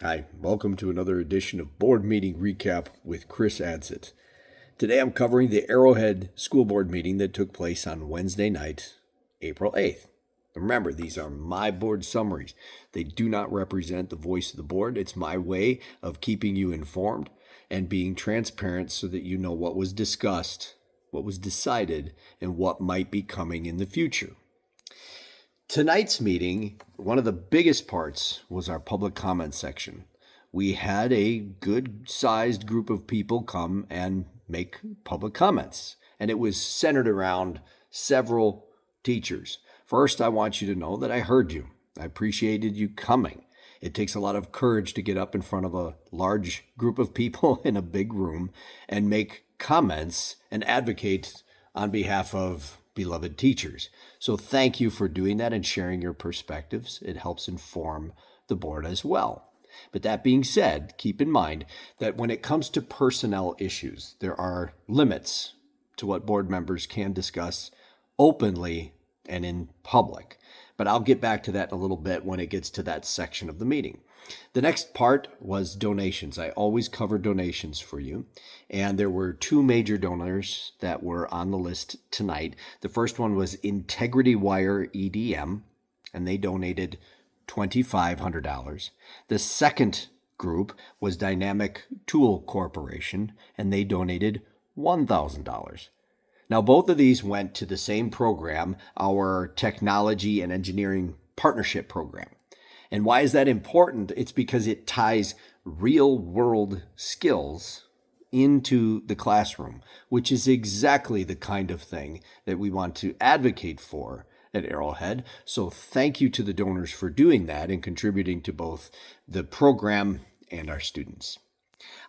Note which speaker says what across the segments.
Speaker 1: Hi, welcome to another edition of Board Meeting Recap with Chris Adsit. Today I'm covering the Arrowhead School Board meeting that took place on Wednesday night, April 8th. Remember, these are my board summaries. They do not represent the voice of the board. It's my way of keeping you informed and being transparent so that you know what was discussed, what was decided, and what might be coming in the future. Tonight's meeting, one of the biggest parts was our public comment section. We had a good-sized group of people come and make public comments, and it was centered around several teachers. First, I want you to know that I heard you. I appreciated you coming. It takes a lot of courage to get up in front of a large group of people in a big room and make comments and advocate on behalf of beloved teachers. So thank you for doing that and sharing your perspectives. It helps inform the board as well. But that being said, keep in mind that when it comes to personnel issues, there are limits to what board members can discuss openly and in public. But I'll get back to that in a little bit when it gets to that section of the meeting. The next part was donations. I always cover donations for you. And there were two major donors that were on the list tonight. The first one was Integrity Wire EDM, and they donated $2,500. The second group was Dynamic Tool Corporation, and they donated $1,000. Now, both of these went to the same program, our Technology and Engineering Partnership Program. And why is that important? It's because it ties real-world skills into the classroom, which is exactly the kind of thing that we want to advocate for at Arrowhead. So thank you to the donors for doing that and contributing to both the program and our students.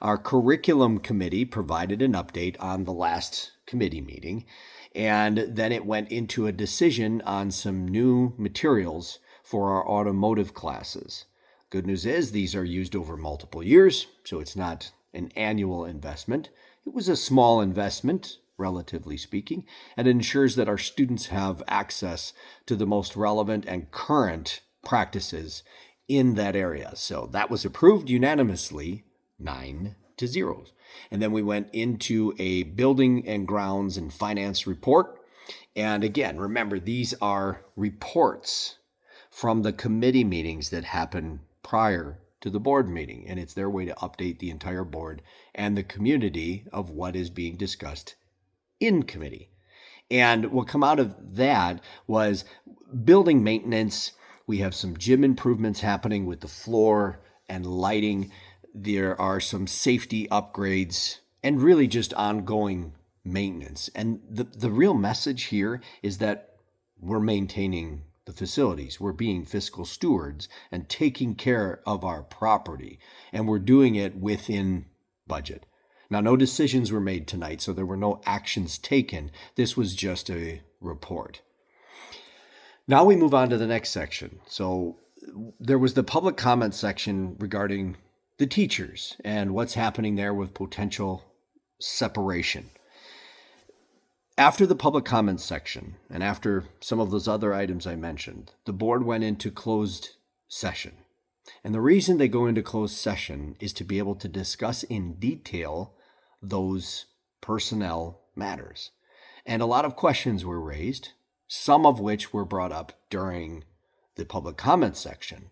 Speaker 1: Our curriculum committee provided an update on the last committee meeting, and then it went into a decision on some new materials for our automotive classes. Good news is these are used over multiple years, so it's not an annual investment. It was a small investment, relatively speaking, and it ensures that our students have access to the most relevant and current practices in that area. So that was approved unanimously, 9-0. And then we went into a building and grounds and finance report. And again, remember, these are reports from the committee meetings that happen prior to the board meeting. And it's their way to update the entire board and the community of what is being discussed in committee. And what come out of that was building maintenance. We have some gym improvements happening with the floor and lighting. There are some safety upgrades and really just ongoing maintenance. And the real message here is that we're maintaining the facilities. We're being fiscal stewards and taking care of our property. And we're doing it within budget. Now, no decisions were made tonight, so there were no actions taken. This was just a report. Now we move on to the next section. So there was the public comment section regarding the teachers and what's happening there with potential separation. After the public comments section and after some of those other items I mentioned, the board went into closed session. And the reason they go into closed session is to be able to discuss in detail those personnel matters. And a lot of questions were raised, some of which were brought up during the public comments section.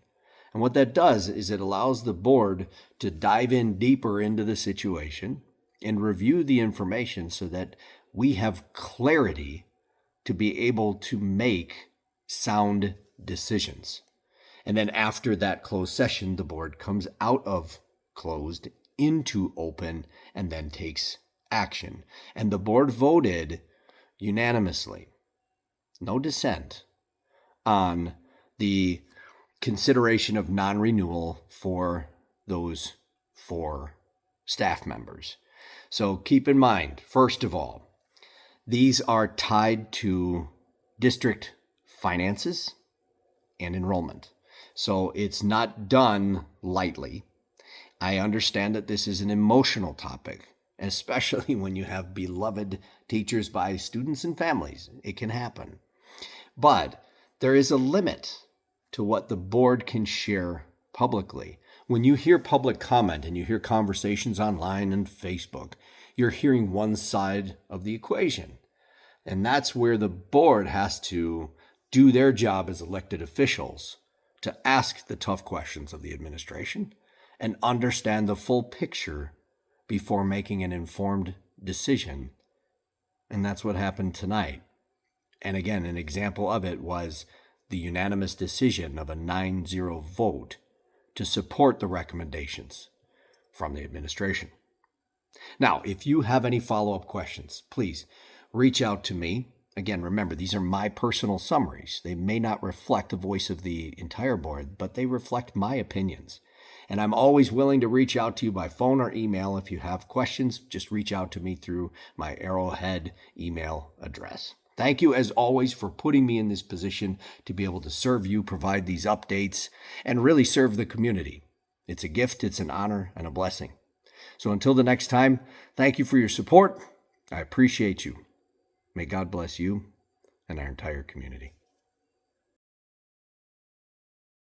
Speaker 1: And what that does is it allows the board to dive in deeper into the situation and review the information so that we have clarity to be able to make sound decisions. And then after that closed session, the board comes out of closed into open and then takes action. And the board voted unanimously, no dissent, on the consideration of non-renewal for those 4 staff members. So keep in mind, first of all, these are tied to district finances and enrollment. So it's not done lightly. I understand that this is an emotional topic, especially when you have beloved teachers by students and families. It can happen. But there is a limit to what the board can share publicly. When you hear public comment and you hear conversations online and Facebook, you're hearing one side of the equation. And that's where the board has to do their job as elected officials to ask the tough questions of the administration and understand the full picture before making an informed decision. And that's what happened tonight. And again, an example of it was the unanimous decision of a 9-0 vote to support the recommendations from the administration. Now, if you have any follow-up questions, please reach out to me. Again, remember, these are my personal summaries. They may not reflect the voice of the entire board, but they reflect my opinions. And I'm always willing to reach out to you by phone or email. If you have questions, just reach out to me through my Arrowhead email address. Thank you, as always, for putting me in this position to be able to serve you, provide these updates, and really serve the community. It's a gift, it's an honor, and a blessing. So until the next time, thank you for your support. I appreciate you. May God bless you and our entire community.